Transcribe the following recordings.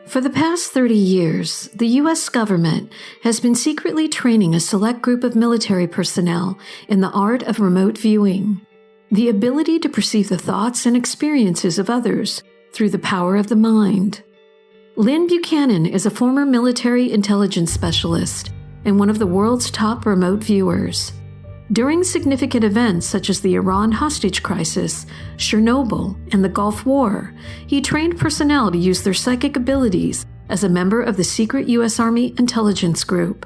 For the past 30 years, the U.S. government has been secretly training a select group of military personnel in the art of remote viewing, the ability to perceive the thoughts and experiences of others through the power of the mind. Lyn Buchanan is a former military intelligence specialist and one of the world's top remote viewers. During significant events such as the Iran hostage crisis, Chernobyl, and the Gulf War, he trained personnel to use their psychic abilities as a member of the secret U.S. Army intelligence group.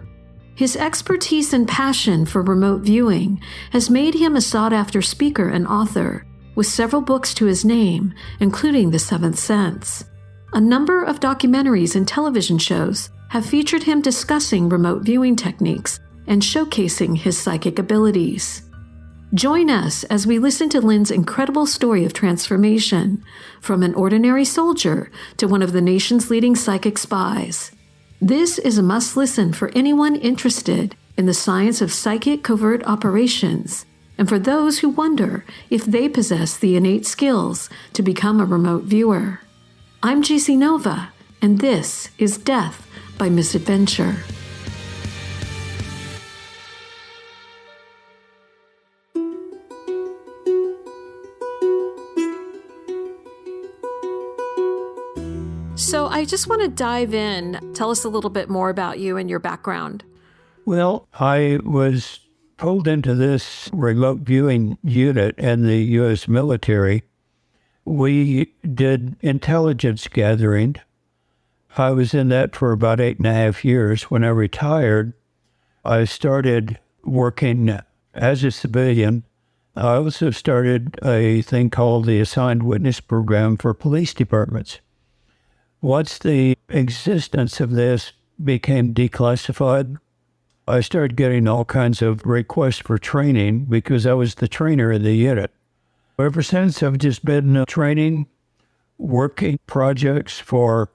His expertise and passion for remote viewing has made him a sought-after speaker and author, with several books to his name, including The Seventh Sense. A number of documentaries and television shows have featured him discussing remote viewing techniques and showcasing his psychic abilities. Join us as we listen to Lyn's incredible story of transformation from an ordinary soldier to one of the nation's leading psychic spies. This is a must-listen for anyone interested in the science of psychic covert operations and for those who wonder if they possess the innate skills to become a remote viewer. I'm Jacy Nova, and this is Death by Misadventure. So I just want to dive in. Tell us a little bit more about you and your background. Well, I was pulled into this remote viewing unit in the U.S. military. We did intelligence gathering. I was in that for about 8.5 years. When I retired, I started working as a civilian. I also started a thing called the Assigned Witness Program for police departments. Once the existence of this became declassified, I started getting all kinds of requests for training because I was the trainer in the unit. Ever since, I've just been training, working projects for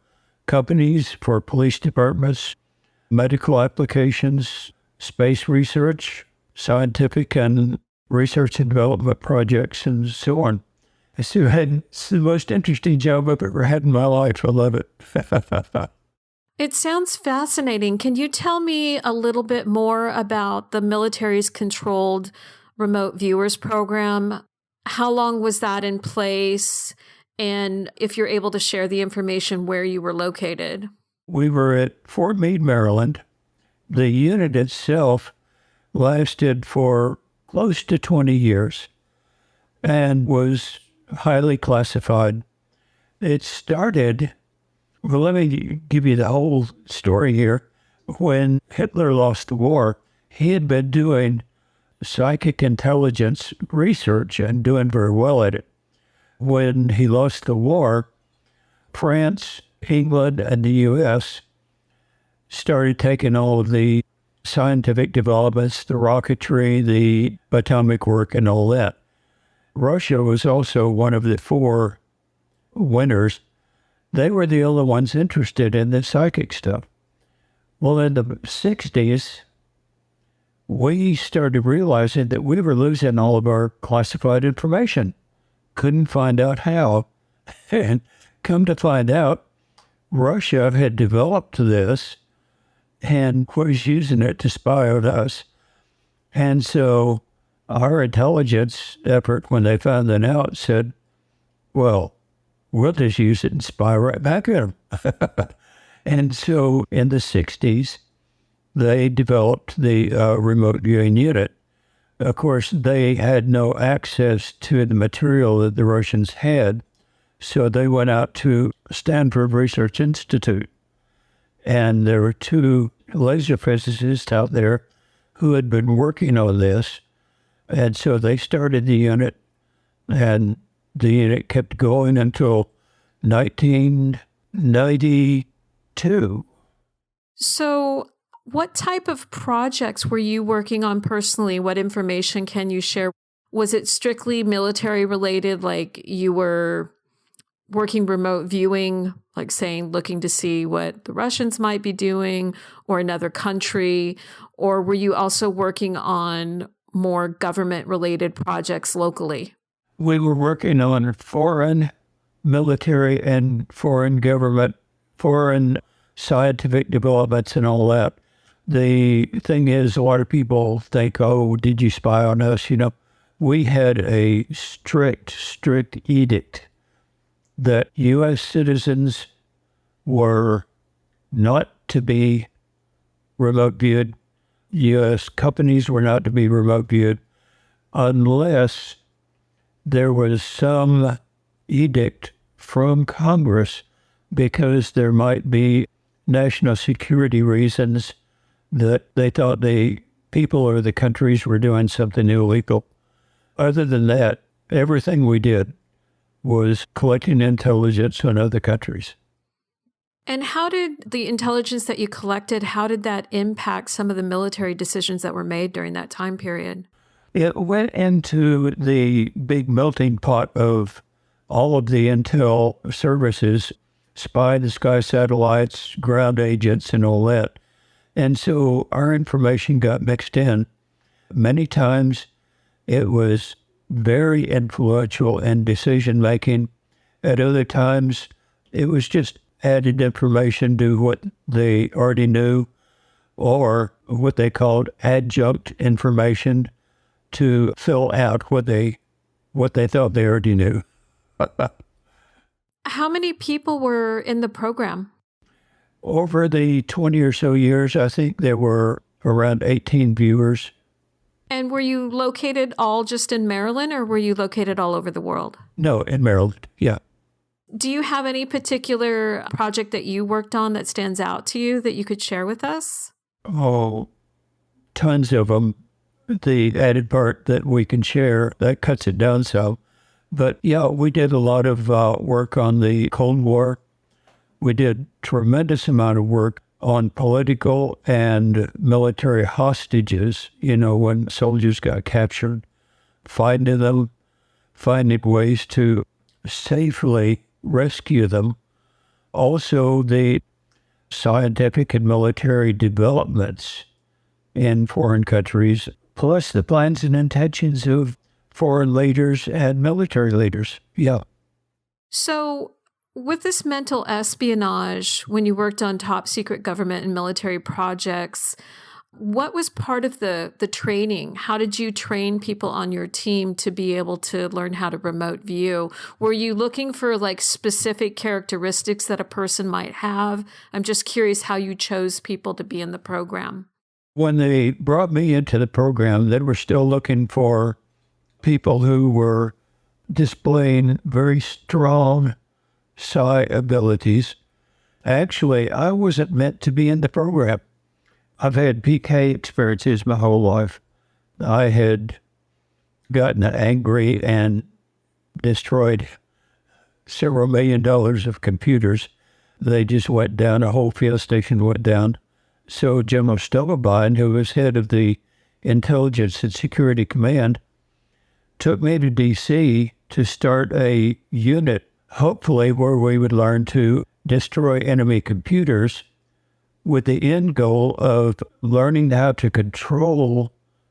companies, for police departments, medical applications, space research, scientific and research and development projects, and so on. It's the most interesting job I've ever had in my life. I love it. It sounds fascinating. Can you tell me a little bit more about the military's controlled remote viewers program? How long was that in place? And if you're able to share the information where you were located. We were at Fort Meade, Maryland. The unit itself lasted for close to 20 years and was highly classified. It started, well, let me give you the whole story here. When Hitler lost the war, he had been doing psychic intelligence research and doing very well at it. When he lost the war, France, England, and the U.S. started taking all of the scientific developments, the rocketry, the atomic work, and all that. Russia was also one of the 4 winners. They were the only ones interested in the psychic stuff. Well, in the 60s, we started realizing that we were losing all of our classified information. Couldn't find out how. And come to find out, Russia had developed this and was using it to spy on us. And so our intelligence effort, when they found that out, said, well, we'll just use it and spy right back at them. And so in the 60s, they developed the remote viewing unit. Of course, they had no access to the material that the Russians had, so they went out to Stanford Research Institute. And there were 2 laser physicists out there who had been working on this. And so they started the unit, and the unit kept going until 1992. So what type of projects were you working on personally? What information can you share? Was it strictly military related, like you were working remote viewing, like saying, looking to see what the Russians might be doing or another country? Or were you also working on more government-related projects locally? We were working on foreign military and foreign government foreign scientific developments and all that. The thing is, a lot of people think, oh, did you spy on us? We had a strict edict that U.S. citizens were not to be remote viewed. U.S. companies were not to be remote viewed unless there was some edict from Congress, because there might be national security reasons that they thought the people or the countries were doing something illegal. Other than that, everything we did was collecting intelligence on other countries. And how did the intelligence that you collected, how did that impact some of the military decisions that were made during that time period? It went into the big melting pot of all of the intel services, spy the sky satellites, ground agents, and all that. And so our information got mixed in. Many times it was very influential in decision-making. At other times, it was just added information to what they already knew, or what they called adjunct information to fill out what they thought they already knew. How many people were in the program? Over the 20 or so years, I think there were around 18 viewers. And were you located all just in Maryland, or were you located all over the world? No, in Maryland, yeah. Do you have any particular project that you worked on that stands out to you that you could share with us? Oh, tons of them. The added part that we can share, that cuts it down some. But yeah, we did a lot of work on the Cold War. We did tremendous amount of work on political and military hostages, when soldiers got captured, finding them, finding ways to safely rescue them. Also, the scientific and military developments in foreign countries, plus the plans and intentions of foreign leaders and military leaders. Yeah. So with this mental espionage, when you worked on top secret government and military projects, what was part of the training? How did you train people on your team to be able to learn how to remote view? Were you looking for specific characteristics that a person might have? I'm just curious how you chose people to be in the program. When they brought me into the program, they were still looking for people who were displaying very strong psi abilities. Actually, I wasn't meant to be in the program. I've had PK experiences my whole life. I had gotten angry and destroyed several $1 million of computers. They just went down, a whole field station went down. So General Stubblebine, who was head of the Intelligence and Security Command, took me to D.C. to start a unit, hopefully where we would learn to destroy enemy computers, with the end goal of learning how to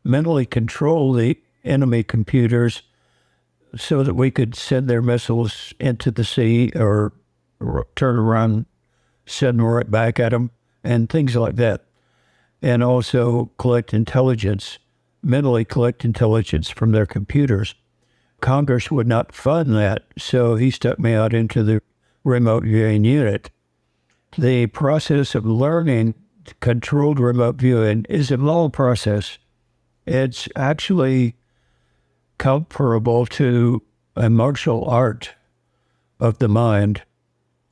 mentally control the enemy computers so that we could send their missiles into the sea or turn around, send them right back at them, and things like that. And also mentally collect intelligence from their computers. Congress would not fund that, so he stuck me out into the remote viewing unit. The process of learning controlled remote viewing is a long process. It's actually comparable to a martial art of the mind.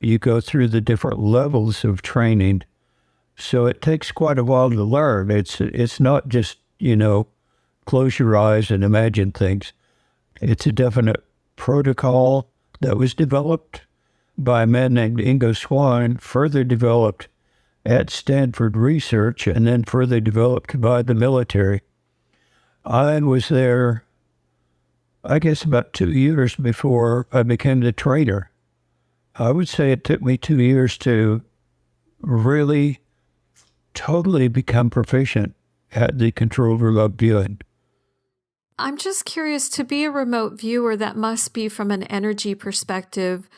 You go through the different levels of training, so it takes quite a while to learn. It's not just, close your eyes and imagine things. It's a definite protocol that was developed by a man named Ingo Swann, further developed at Stanford Research, and then further developed by the military. I was there, I guess, about 2 years before I became the trainer. I would say it took me 2 years to really totally become proficient at the controlled remote viewing. I'm just curious, to be a remote viewer, that must be, from an energy perspective,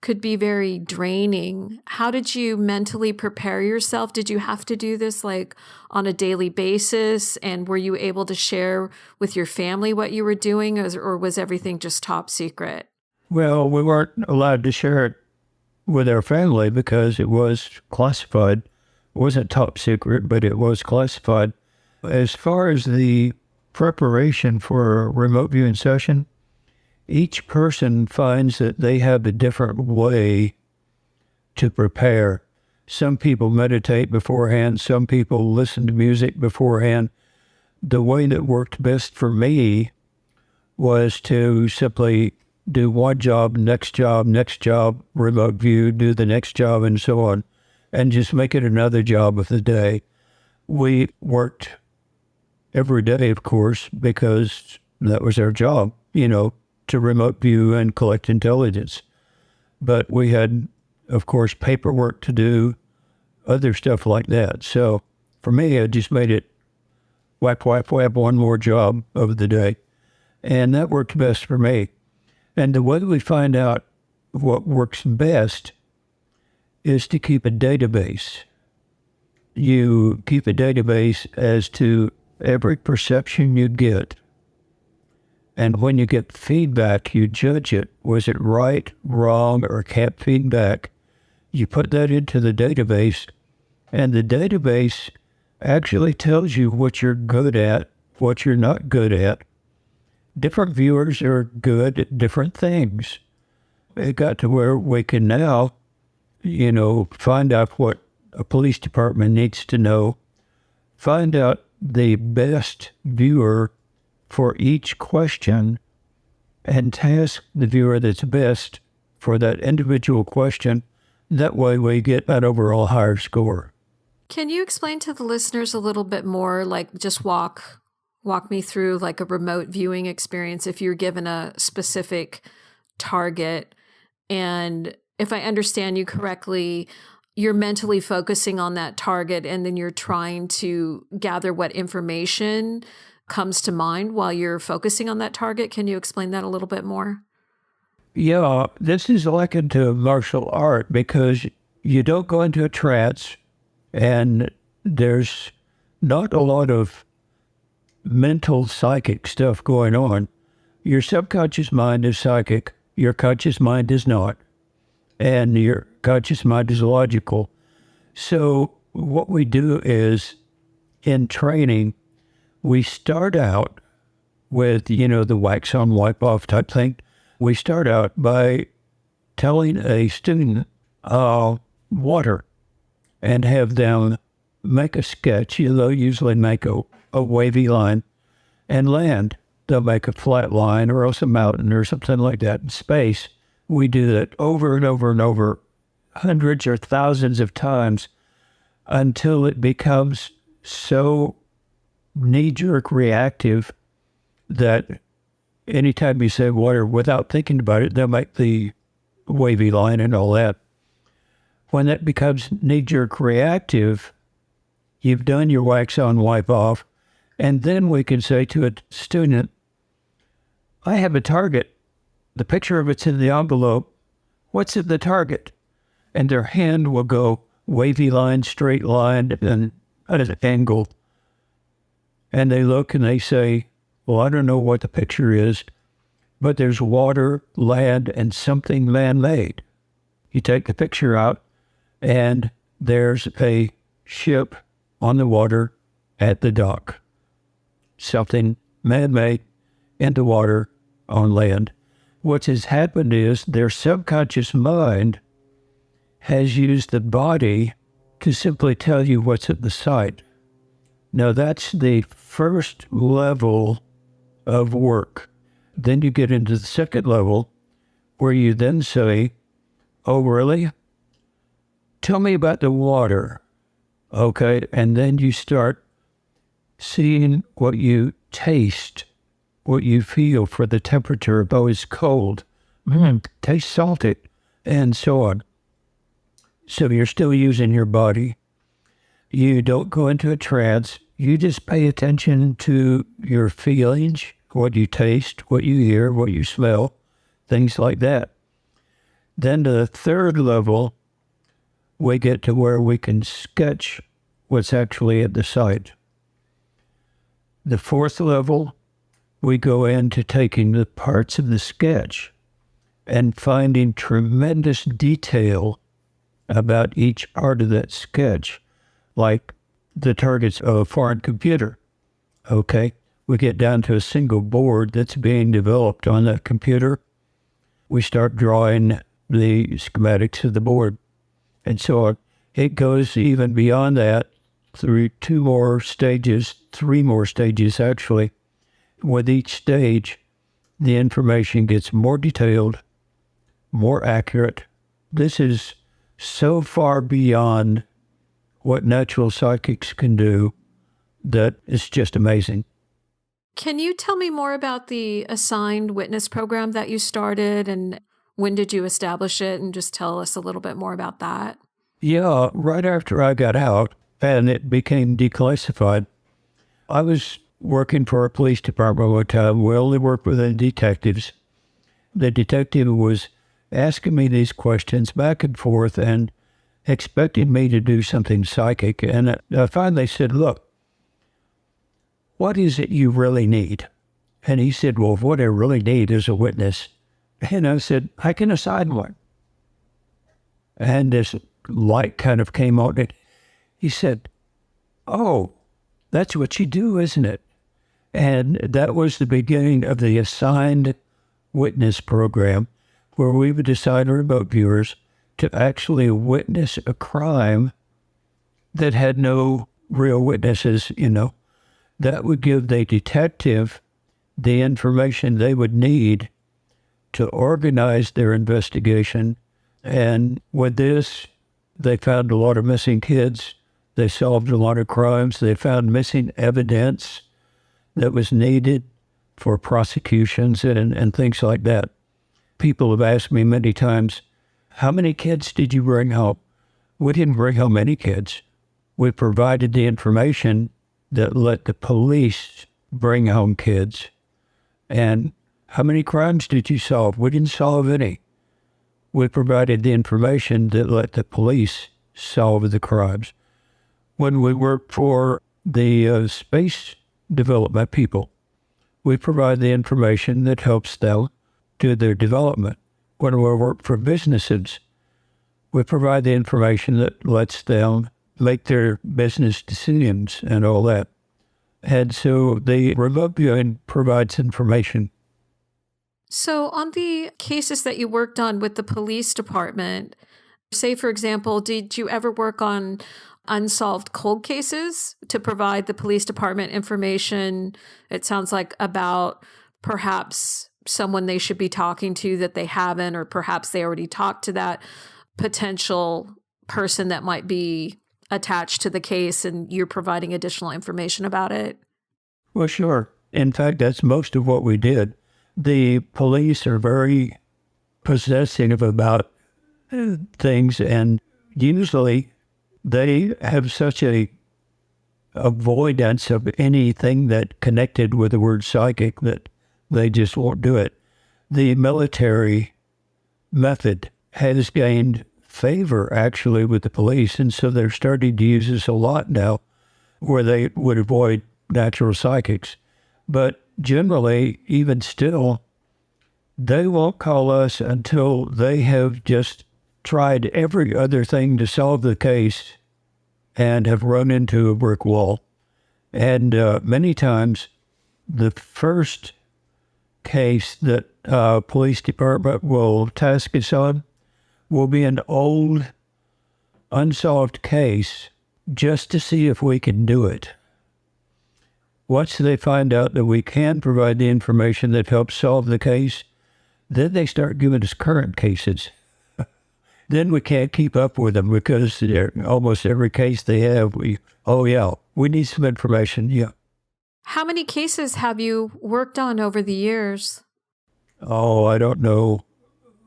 could be very draining. How did you mentally prepare yourself? Did you have to do this like on a daily basis? And were you able to share with your family what you were doing, or was everything just top secret? Well, we weren't allowed to share it with our family because it was classified. It wasn't top secret, but it was classified. As far as the preparation for a remote viewing session, each person finds that they have a different way to prepare. Some people meditate beforehand. Some people listen to music beforehand. The way that worked best for me was to simply do one job, next job, remote view, do the next job, and so on, and just make it another job of the day. We worked every day, of course, because that was our job, to remote view and collect intelligence. But we had, of course, paperwork to do, other stuff like that. So for me, I just made it whap, one more job of the day. And that worked best for me. And the way we find out what works best is to keep a database. You keep a database as to every perception you get. And when you get feedback, you judge it. Was it right, wrong, or cat feedback? You put that into the database, and the database actually tells you what you're good at, what you're not good at. Different viewers are good at different things. It got to where we can now, find out what a police department needs to know, find out the best viewer for each question, and task the viewer that's best for that individual question. That way we get that overall higher score. Can you explain to the listeners a little bit more, like just walk me through like a remote viewing experience if you're given a specific target? And if I understand you correctly, you're mentally focusing on that target and then you're trying to gather what information comes to mind while you're focusing on that target. Can you explain that a little bit more? Yeah, this is likened to martial art because you don't go into a trance and there's not a lot of mental psychic stuff going on. Your subconscious mind is psychic. Your conscious mind is not. And your conscious mind is logical. So what we do is in training, we start out with, the wax on, wipe off type thing. We start out by telling a student water and have them make a sketch. They'll usually make a wavy line and land. They'll make a flat line or else a mountain or something like that in space. We do that over and over and over, hundreds or thousands of times until it becomes so knee-jerk reactive that anytime you say water without thinking about it, they'll make the wavy line and all that. When that becomes knee-jerk reactive, you've done your wax on, wipe off, and then we can say to a student, I have a target. The picture of it's in the envelope. What's in the target? And their hand will go wavy line, straight line, and at an angle. And they look and they say, well, I don't know what the picture is, but there's water, land, and something man-made. You take the picture out, and there's a ship on the water at the dock. Something man-made in the water on land. What has happened is their subconscious mind has used the body to simply tell you what's at the site. Now that's the first level of work. Then you get into the second level where you then say, oh, really? Tell me about the water. Okay, and then you start seeing what you taste, what you feel for the temperature. Oh, it's cold. Tastes salty, and so on. So you're still using your body. You don't go into a trance. You just pay attention to your feelings, what you taste, what you hear, what you smell, things like that. Then to the third level, we get to where we can sketch what's actually at the site. The fourth level, we go into taking the parts of the sketch and finding tremendous detail about each part of that sketch, like the target's a foreign computer. Okay, we get down to a single board that's being developed on that computer. We start drawing the schematics of the board. And so it goes even beyond that through three more stages actually. With each stage, the information gets more detailed, more accurate. This is so far beyond what natural psychics can do that it's just amazing. Can you tell me more about the assigned witness program that you started, and when did you establish it, and just tell us a little bit more about that? Yeah, right after I got out and it became declassified, I was working for a police department one time. We only worked with the detectives. The detective was asking me these questions back and forth and expecting me to do something psychic. And I finally said, look, what is it you really need? And he said, well, what I really need is a witness. And I said, I can assign one. And this light kind of came on it. He said, oh, that's what you do, isn't it? And that was the beginning of the assigned witness program, where we would assign remote viewers to actually witness a crime that had no real witnesses, That would give the detective the information they would need to organize their investigation. And with this, they found a lot of missing kids. They solved a lot of crimes. They found missing evidence that was needed for prosecutions and things like that. People have asked me many times, how many kids did you bring home? We didn't bring home any kids. We provided the information that let the police bring home kids. And how many crimes did you solve? We didn't solve any. We provided the information that let the police solve the crimes. When we worked for the space development people, we provide the information that helps them do their development. When we work for businesses, we provide the information that lets them make their business decisions and all that. And so the remote viewing provides information. So on the cases that you worked on with the police department, say, for example, did you ever work on unsolved cold cases to provide the police department information, it sounds like, about perhaps someone they should be talking to that they haven't, or perhaps they already talked to that potential person that might be attached to the case and you're providing additional information about it? Well, sure. In fact, that's most of what we did. The police are very possessive about things, and usually they have such a avoidance of anything that connected with the word psychic that they just won't do it. The military method has gained favor actually with the police, and so they're starting to use this a lot now, where they would avoid natural psychics. But generally, even still, they won't call us until they have just tried every other thing to solve the case and have run into a brick wall. And many times, the first case that police department will task us on will be an old, unsolved case just to see if we can do it. Once they find out that we can provide the information that helps solve the case, then they start giving us current cases. Then we can't keep up with them because almost every case they have, we need some information, yeah. How many cases have you worked on over the years? Oh, I don't know.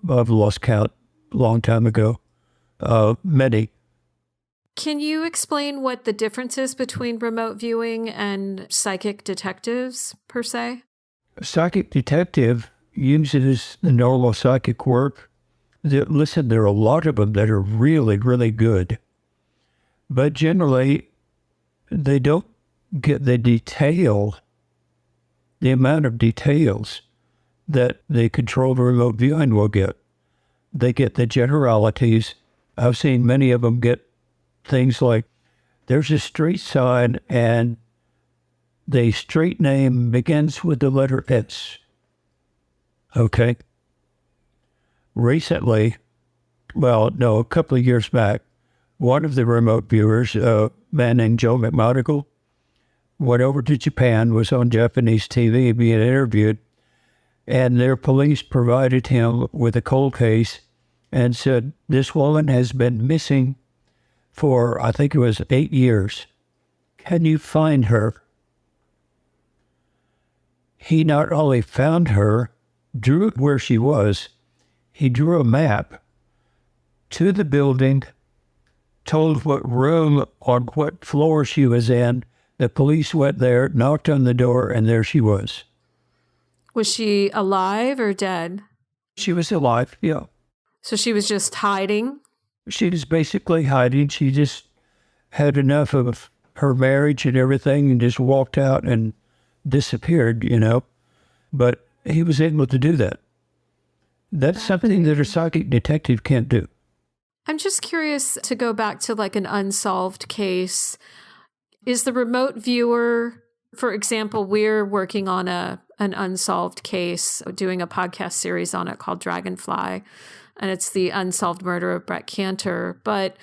I've lost count a long time ago. Many. Can you explain what the difference is between remote viewing and psychic detectives, per se? A psychic detective uses the normal psychic work, Listen, there are a lot of them that are really, really good. But generally, they don't get the amount of details that the controlled remote viewing will get. They get the generalities. I've seen many of them get things like, there's a street sign and the street name begins with the letter S. Okay. Recently, a couple of years back, one of the remote viewers, a man named Joe McMonagle, went over to Japan, was on Japanese TV being interviewed, and their police provided him with a cold case and said, this woman has been missing for, I think it was 8 years. Can you find her? He not only found her, drew where she was, he drew a map to the building, told what room on what floor she was in. The police went there, knocked on the door, and there she was. Was she alive or dead? She was alive, yeah. So she was just hiding? She was basically hiding. She just had enough of her marriage and everything and just walked out and disappeared, But he was able to do that. That's something that a psychic detective can't do. I'm just curious to go back to like an unsolved case. Is the remote viewer, for example, we're working on an unsolved case, doing a podcast series on it called Dragonfly, and it's the unsolved murder of Brett Cantor. But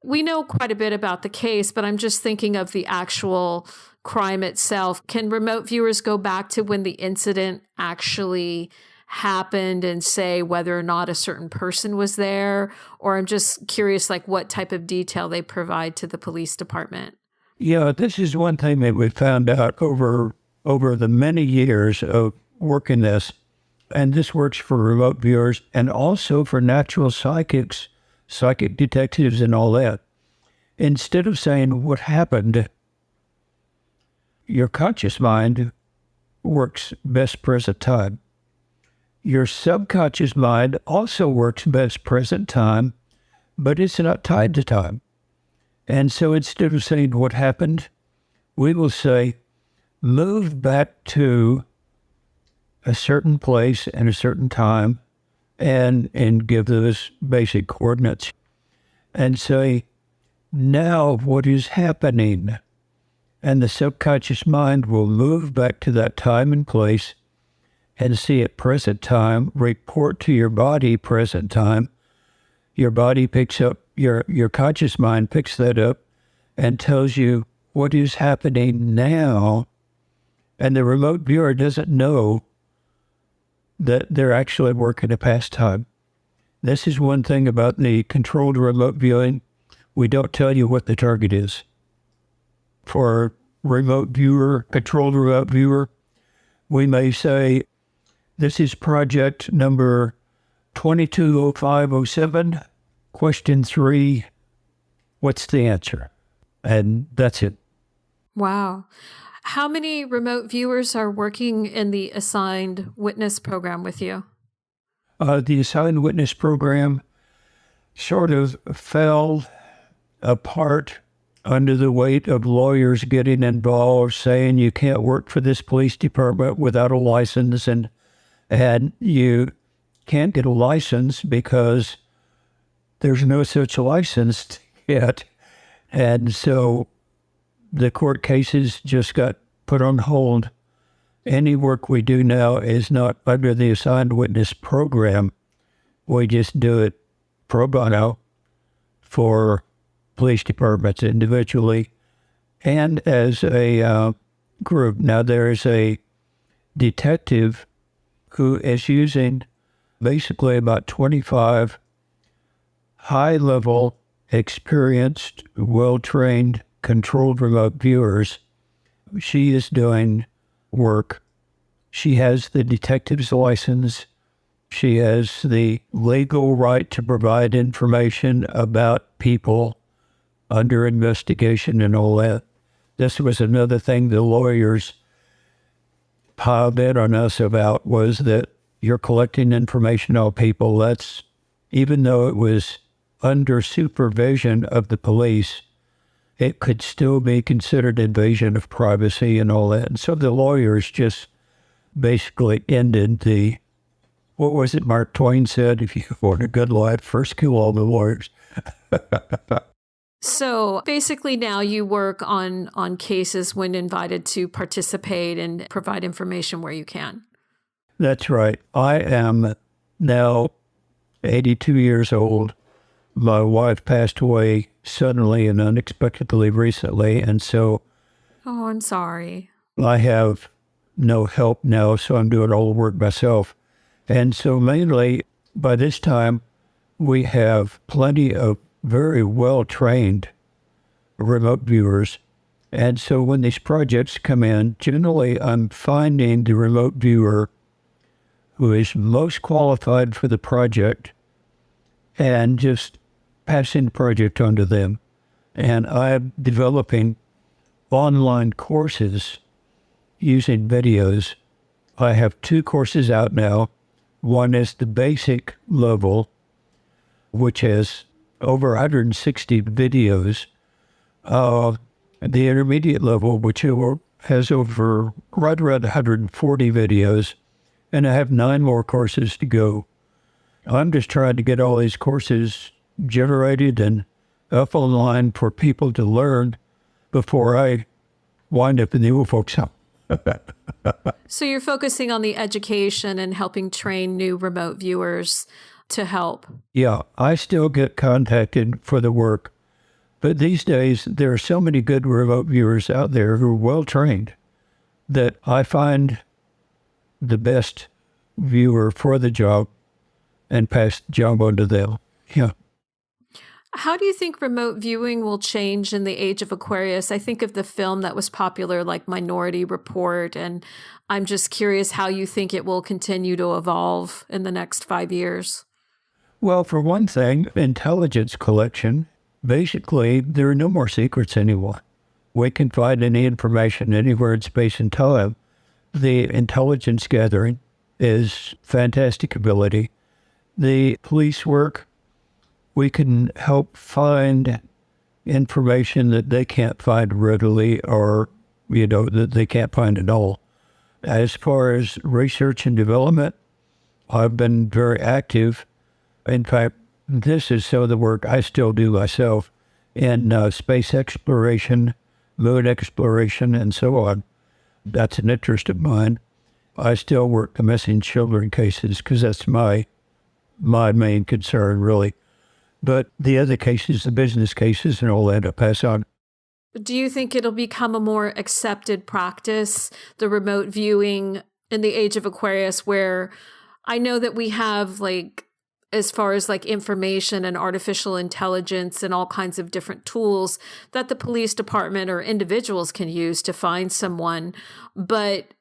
we know quite a bit about the case, but I'm just thinking of the actual crime itself. Can remote viewers go back to when the incident actually happened and say whether or not a certain person was there? Or I'm just curious, like what type of detail they provide to the police department. Yeah, this is one thing that we found out over the many years of working this, and this works for remote viewers and also for natural psychics, psychic detectives and all that. Instead of saying what happened, your conscious mind works best present time. Your subconscious mind also works best present time, but it's not tied to time. And so instead of saying what happened, we will say, move back to a certain place and a certain time and give those basic coordinates and say, now what is happening? And the subconscious mind will move back to that time and place and see it present time, report to your body present time. Your body picks up, your conscious mind picks that up and tells you what is happening now. And the remote viewer doesn't know that they're actually working a past time. This is one thing about the controlled remote viewing. We don't tell you what the target is. For controlled remote viewer, we may say, this is project number 220507, question 3, what's the answer? And that's it. Wow. How many remote viewers are working in the assigned witness program with you? The assigned witness program sort of fell apart under the weight of lawyers getting involved, saying you can't work for this police department without a license, and you can't get a license because there's no such license yet. And so the court cases just got put on hold. Any work we do now is not under the assigned witness program. We just do it pro bono for police departments individually and as a group. Now there is a detective who is using basically about 25 high-level, experienced, well-trained, controlled remote viewers. She is doing work. She has the detective's license. She has the legal right to provide information about people under investigation and all that. This was another thing the lawyers piled in on us about, was that you're collecting information on people. That's even though it was under supervision of the police, it could still be considered invasion of privacy and all that. And so the lawyers just basically ended the, what was it Mark Twain said? If you want a good life, first kill all the lawyers. So basically now you work on cases when invited to participate and provide information where you can. That's right. I am now 82 years old. My wife passed away suddenly and unexpectedly recently, and so Oh, I'm sorry. I have no help now, so I'm doing all the work myself. And so mainly by this time, we have plenty of very well-trained remote viewers. And so when these projects come in, generally I'm finding the remote viewer who is most qualified for the project and just passing the project on to them. And I'm developing online courses using videos. I have 2 courses out now. One is the basic level, which has over 160 videos. The intermediate level, which has over right around 140 videos. And I have 9 more courses to go. I'm just trying to get all these courses generated and up online for people to learn before I wind up in the old folks' home. So you're focusing on the education and helping train new remote viewers to help. Yeah, I still get contacted for the work. But these days, there are so many good remote viewers out there who are well-trained that I find the best viewer for the job and pass the job on to them. Yeah. How do you think remote viewing will change in the age of Aquarius? I think of the film that was popular, like Minority Report, and I'm just curious how you think it will continue to evolve in the next 5 years. Well, for one thing, intelligence collection, basically, there are no more secrets anymore. We can find any information anywhere in space and time. The intelligence gathering is fantastic ability. The police work, we can help find information that they can't find readily or, that they can't find at all. As far as research and development, I've been very active. In fact, this is some of the work I still do myself in space exploration, moon exploration, and so on. That's an interest of mine. I still work the missing children cases because that's my main concern, really. But the other cases, the business cases and all that, I pass on. Do you think it'll become a more accepted practice, the remote viewing in the age of Aquarius, where I know that we have as far as information and artificial intelligence and all kinds of different tools that the police department or individuals can use to find someone. But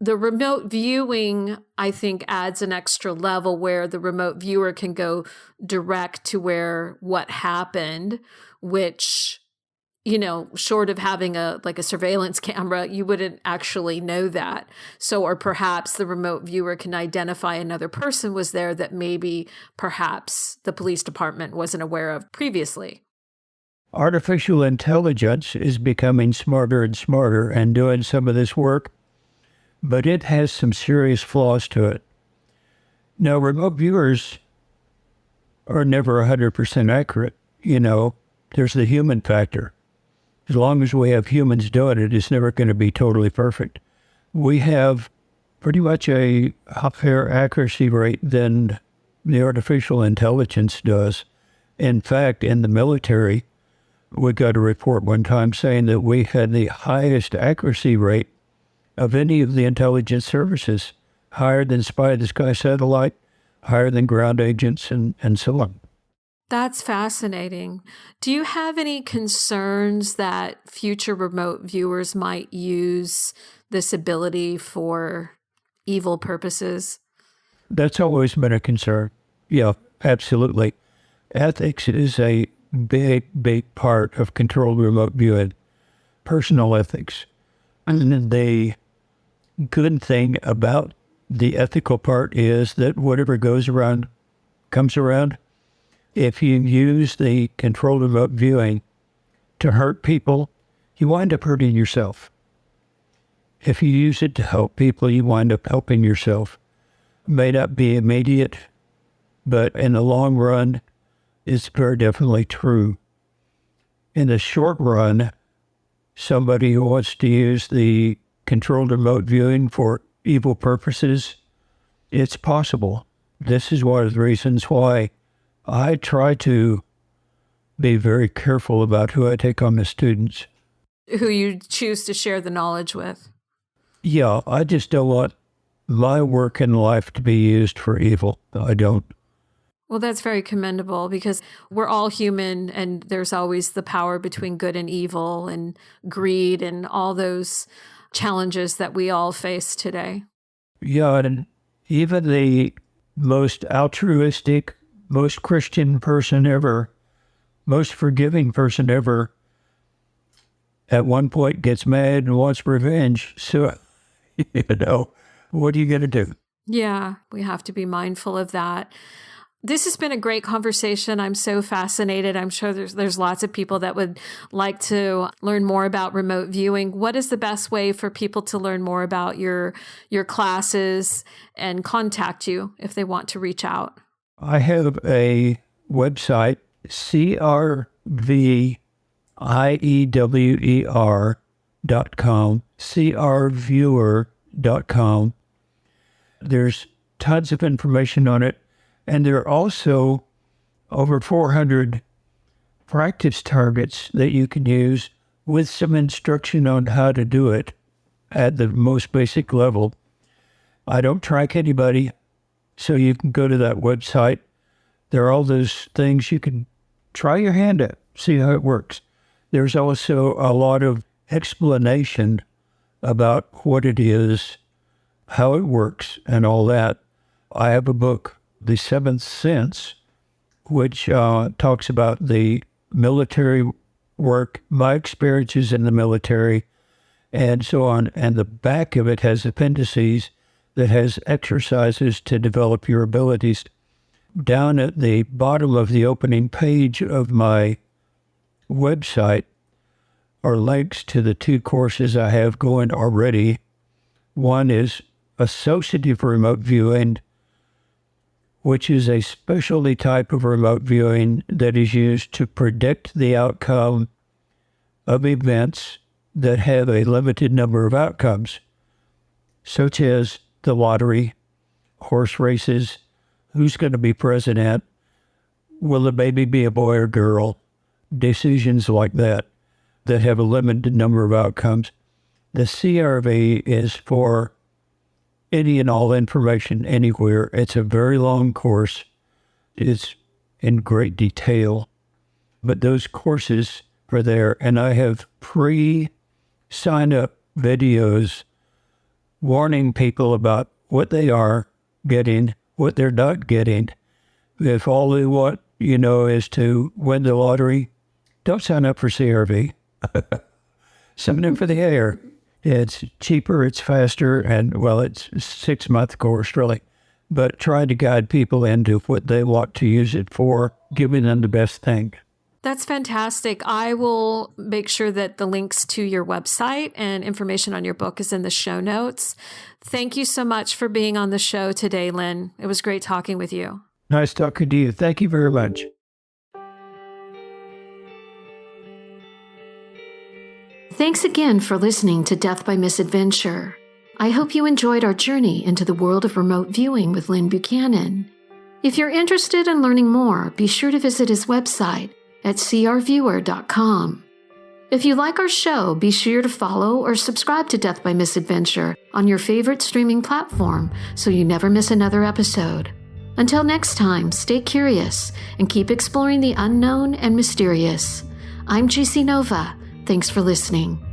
the remote viewing, I think, adds an extra level where the remote viewer can go direct to where what happened, which, short of having a surveillance camera, you wouldn't actually know that. So, or perhaps the remote viewer can identify another person was there that maybe perhaps the police department wasn't aware of previously. Artificial intelligence is becoming smarter and smarter and doing some of this work, but it has some serious flaws to it. Now, remote viewers are never 100% accurate. There's the human factor. As long as we have humans doing it, it's never going to be totally perfect. We have pretty much a higher accuracy rate than the artificial intelligence does. In fact, in the military, we got a report one time saying that we had the highest accuracy rate of any of the intelligence services, higher than Spy of the Sky satellite, higher than ground agents, and so on. That's fascinating. Do you have any concerns that future remote viewers might use this ability for evil purposes? That's always been a concern. Yeah, absolutely. Ethics is a big, big part of controlled remote viewing, personal ethics. And the good thing about the ethical part is that whatever goes around comes around. if you use the controlled remote viewing to hurt people, you wind up hurting yourself. If you use it to help people, you wind up helping yourself. May not be immediate, but in the long run, it's very definitely true. In the short run, somebody who wants to use the controlled remote viewing for evil purposes, it's possible. This is one of the reasons why I try to be very careful about who I take on as students. Who you choose to share the knowledge with. Yeah, I just don't want my work in life to be used for evil. I don't. Well, that's very commendable because we're all human and there's always the power between good and evil and greed and all those challenges that we all face today. Yeah, and even the most altruistic, most Christian person ever, most forgiving person ever, at one point gets mad and wants revenge. So, what are you going to do? Yeah, we have to be mindful of that. This has been a great conversation. I'm so fascinated. I'm sure there's lots of people that would like to learn more about remote viewing. What is the best way for people to learn more about your classes and contact you if they want to reach out? I have a website, crviewer.com, crviewer.com. There's tons of information on it. And there are also over 400 practice targets that you can use with some instruction on how to do it at the most basic level. I don't track anybody, so you can go to that website. There are all those things you can try your hand at, see how it works. There's also a lot of explanation about what it is, how it works, and all that. I have a book, The Seventh Sense, which talks about the military work, my experiences in the military, and so on. And the back of it has appendices that has exercises to develop your abilities. Down at the bottom of the opening page of my website are links to the two courses I have going already. One is Associative Remote Viewing, which is a specialty type of remote viewing that is used to predict the outcome of events that have a limited number of outcomes, such as the lottery, horse races, who's going to be president, will the baby be a boy or girl, decisions like that have a limited number of outcomes. The CRV is for any and all information anywhere. It's a very long course. It's in great detail, but those courses are there, and I have pre-sign-up videos warning people about what they are getting, what they're not getting. If all they want, is to win the lottery, don't sign up for CRV. Sign up for the air. It's cheaper, it's faster, and, well, it's a 6-month course, really. But try to guide people into what they want to use it for, giving them the best thing. That's fantastic. I will make sure that the links to your website and information on your book is in the show notes. Thank you so much for being on the show today, Lyn. It was great talking with you. Nice talking to you. Thank you very much. Thanks again for listening to Death by Misadventure. I hope you enjoyed our journey into the world of remote viewing with Lyn Buchanan. If you're interested in learning more, be sure to visit his website at crviewer.com. If you like our show, be sure to follow or subscribe to Death by Misadventure on your favorite streaming platform so you never miss another episode. Until next time, stay curious and keep exploring the unknown and mysterious. I'm Jacy Nova. Thanks for listening.